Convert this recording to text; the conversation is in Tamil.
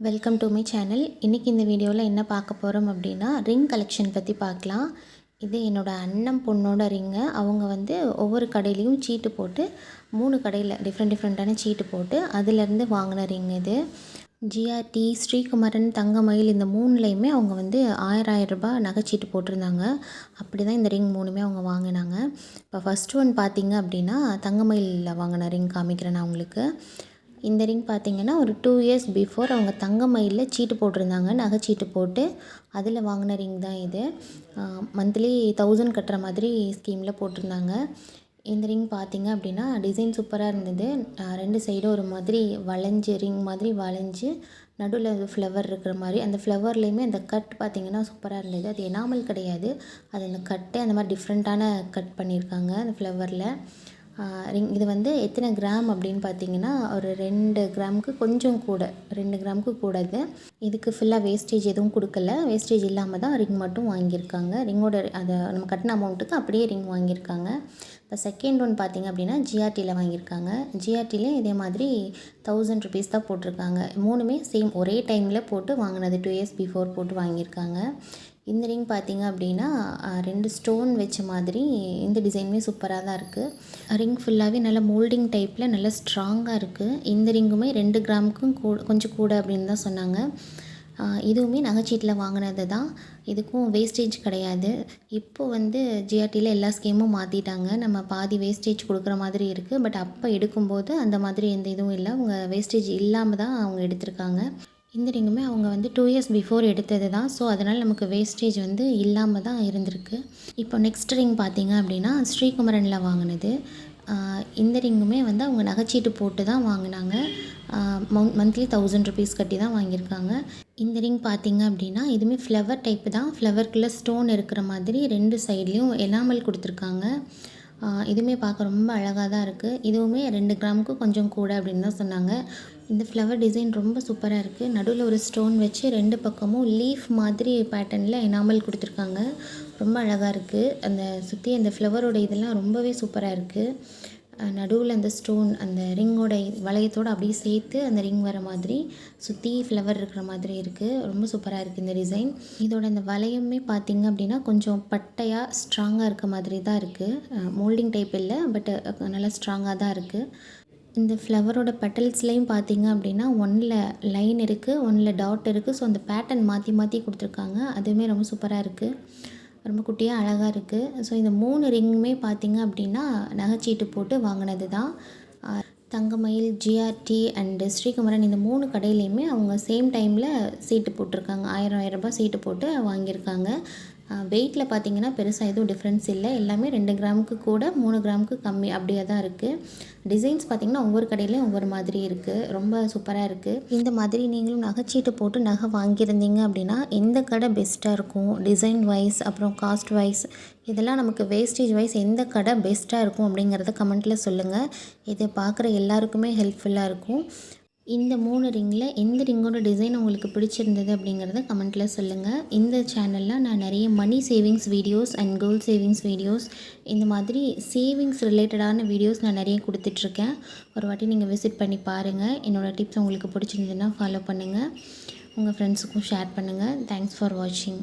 Welcome to my channel. இன்றைக்கி இந்த வீடியோவில் என்ன பார்க்க போகிறோம் அப்படின்னா ரிங் கலெக்ஷன் பற்றி பார்க்கலாம். இது என்னோடய அண்ணன் பொண்ணோட ரிங்கு. அவங்க வந்து ஒவ்வொரு கடையிலையும் சீட்டு போட்டு 3 கடையில் டிஃப்ரெண்ட்டான சீட்டு போட்டு அதிலேருந்து வாங்கின ரிங் இது. ஜிஆர்டி, ஸ்ரீகுமரன், தங்கமயில் இந்த 3லையுமே அவங்க வந்து 1000 ரூபாய் நகைச்சீட்டு போட்டிருந்தாங்க. அப்படி தான் இந்த ரிங் 3மே அவங்க வாங்கினாங்க. இப்போ ஃபஸ்ட் ஒன் பார்த்திங்க அப்படின்னா தங்கமயிலில் வாங்கின ரிங் காமிக்கிறேன் நான் உங்களுக்கு. இந்த ரிங் பார்த்திங்கன்னா ஒரு 2 இயர்ஸ் பிஃபோர் அவங்க தங்கமயிலில் சீட்டு போட்டிருந்தாங்க, நகைச்சீட்டு போட்டு அதில் வாங்கின ரிங் தான் இது. மந்த்லி 1000 கட்டுற மாதிரி ஸ்கீமில் போட்டிருந்தாங்க. இந்த ரிங் பார்த்திங்க அப்படின்னா டிசைன் சூப்பராக இருந்தது. 2 சைடும் ஒரு மாதிரி வளைஞ்சு ரிங் மாதிரி வளைஞ்சு நடுவில் ஃப்ளவர் இருக்கிற மாதிரி, அந்த ஃப்ளவர்லேயுமே அந்த கட் பார்த்திங்கன்னா சூப்பராக இருந்தது. அது எனாமல் கிடையாது, அது அந்த கட்டே அந்த மாதிரி டிஃப்ரெண்ட்டான கட் பண்ணியிருக்காங்க அந்த ஃப்ளவரில். ரிங் இது வந்து எத்தனை கிராம் அப்படின்னு பார்த்தீங்கன்னா ஒரு 2 கிராமுக்கு கொஞ்சம் கூட, 2 கிராமுக்கு கூட. இதுக்கு ஃபுல்லாக வேஸ்டேஜ் எதுவும் கொடுக்கல. வேஸ்டேஜ் இல்லாமல் தான் ரிங் மட்டும் வாங்கியிருக்காங்க. ரிங்கோட அதை நம்ம கட்டின அமௌண்ட்டுக்கு அப்படியே ரிங் வாங்கியிருக்காங்க. இப்போ செகண்ட் ஒன் பார்த்திங்க அப்படின்னா ஜிஆர்டியில் வாங்கியிருக்காங்க. ஜிஆர்டியில் இதே மாதிரி 1000 ருபீஸ் தான் போட்டிருக்காங்க. 3மே சேம் ஒரே டைமில் போட்டு வாங்கினது, 2 இயர்ஸ் பிஃபோர் போட்டு வாங்கியிருக்காங்க. இந்த ரிங் பார்த்திங்க அப்படின்னா 2 ஸ்டோன் வச்ச மாதிரி இந்த டிசைனுமே சூப்பராக தான் இருக்குது. ரிங் ஃபுல்லாகவே நல்லா மோல்டிங் டைப்பில் நல்லா ஸ்ட்ராங்காக இருக்குது. இந்த ரிங்குமே 2 கிராமுக்கும் கொஞ்சம் கூட அப்படின்னு தான் சொன்னாங்க. இதுவுமே நகைச்சீட்டில் வாங்கினது தான். இதுக்கும் வேஸ்டேஜ் கிடையாது. இப்போது வந்து ஜிஆர்டியில் எல்லா ஸ்கீமும் மாற்றிட்டாங்க. நம்ம பாதி வேஸ்டேஜ் கொடுக்குற மாதிரி இருக்குது. பட் அப்போ எடுக்கும்போது அந்த மாதிரி எந்த இதுவும் இல்லை. அவங்க வேஸ்டேஜ் இல்லாமல் தான் அவங்க எடுத்திருக்காங்க. இந்த ரிங்குமே அவங்க வந்து 2 இயர்ஸ் பிஃபோர் எடுத்தது தான். ஸோ அதனால் நமக்கு வேஸ்டேஜ் வந்து இல்லாமல் தான் இருந்திருக்கு. இப்போ நெக்ஸ்ட் ரிங் பார்த்திங்க அப்படின்னா ஸ்ரீகுமரனில் வாங்கினது. இந்த ரிங்குமே வந்து அவங்க நகைச்சீட்டு போட்டு தான் வாங்கினாங்க. மந்த்லி 1000 ருபீஸ் கட்டி தான் வாங்கியிருக்காங்க. இந்த ரிங் பார்த்திங்க அப்படின்னா இதுவுமே ஃப்ளவர் டைப்பு தான். ஃப்ளவருக்குள்ளே ஸ்டோன் இருக்கிற மாதிரி 2 சைட்லேயும் எனாமல் கொடுத்துருக்காங்க. இதுவுமே பார்க்க ரொம்ப அழகாக தான் இருக்குது. இதுவுமே 2 கிராமுக்கு கொஞ்சம் கூட அப்படின்னு தான் சொன்னாங்க. இந்த ஃப்ளவர் டிசைன் ரொம்ப சூப்பராக இருக்குது. நடுவில் ஒரு ஸ்டோன் வச்சு 2 பக்கமும் லீஃப் மாதிரி பேட்டர்னில் எனாமல் கொடுத்துருக்காங்க. ரொம்ப அழகாக இருக்குது. அந்த சுற்றி அந்த ஃப்ளவரோட இதெல்லாம் ரொம்பவே சூப்பராக இருக்குது. நடுவில் அந்த ஸ்டோன் அந்த ரிங்கோட வளையத்தோடு அப்படியே சேர்த்து அந்த ரிங் வர மாதிரி சுற்றி ஃப்ளவர் இருக்கிற மாதிரி இருக்குது. ரொம்ப சூப்பராக இருக்குது இந்த டிசைன். இதோட அந்த வளையமே பார்த்திங்க அப்படின்னா கொஞ்சம் பட்டையாக ஸ்ட்ராங்காக இருக்க மாதிரி தான் இருக்குது. மோல்டிங் டைப் இல்லை, பட் நல்லா ஸ்ட்ராங்காக தான் இருக்குது. இந்த ஃப்ளவரோட பெட்டல்ஸ்லேயும் பார்த்திங்க அப்படின்னா 1ல் லைன் இருக்குது, 1ல் டாட் இருக்குது. ஸோ அந்த பேட்டர்ன் மாற்றி மாற்றி கொடுத்துருக்காங்க. அதுவுமே ரொம்ப சூப்பராக இருக்குது. ரொம்ப குட்டியாக அழகாக இருக்குது. ஸோ இந்த 3 ரிங்குமே பார்த்திங்க அப்படின்னா நகைச்சீட்டு போட்டு வாங்கினது தான். தங்கமயில், ஜிஆர்டி அண்டு ஸ்ரீகுமரன் இந்த 3 கடையிலையுமே அவங்க சேம் டைமில் சீட்டு போட்டிருக்காங்க. 1000 ரூபாய் சீட்டு போட்டு வாங்கியிருக்காங்க. வெயிட்டில் பார்த்திங்கன்னா பெருசாக எதுவும் டிஃப்ரென்ஸ் இல்லை. எல்லாமே 2 கிராமுக்கு கூட 3 கிராமுக்கு கம்மி அப்படியே தான் இருக்குது. டிசைன்ஸ் பார்த்திங்கன்னா ஒவ்வொரு கடையிலையும் ஒவ்வொரு மாதிரி இருக்குது. ரொம்ப சூப்பராக இருக்குது. இந்த மாதிரி நீங்களும் நகைச்சீட்டு போட்டு நகை வாங்கியிருந்தீங்க அப்படின்னா எந்த கடை பெஸ்ட்டாக இருக்கும், டிசைன் வைஸ் அப்புறம் காஸ்ட் வைஸ் இதெல்லாம் நமக்கு வேஸ்டேஜ் வைஸ் எந்த கடை பெஸ்ட்டாக இருக்கும் அப்படிங்கிறத கமெண்ட்டில் சொல்லுங்கள். இதை பார்க்குற எல்லாருக்குமே ஹெல்ப்ஃபுல்லாக இருக்கும். இந்த 3 ரிங்கில் எந்த ரிங்கோட டிசைன் உங்களுக்கு பிடிச்சிருந்தது அப்படிங்கிறத கமெண்ட்டில் சொல்லுங்கள். இந்த சேனலில் நான் நிறைய money savings videos and gold savings videos இந்த மாதிரி சேவிங்ஸ் ரிலேட்டடான வீடியோஸ் நான் நிறைய கொடுத்துட்ருக்கேன். ஒரு வாட்டி நீங்கள் விசிட் பண்ணி பாருங்கள். என்னோடய டிப்ஸ் உங்களுக்கு பிடிச்சிருந்ததுன்னா ஃபாலோ பண்ணுங்கள். உங்கள் ஃப்ரெண்ட்ஸுக்கும் ஷேர் பண்ணுங்கள். தேங்க்ஸ் ஃபார் வாட்சிங்.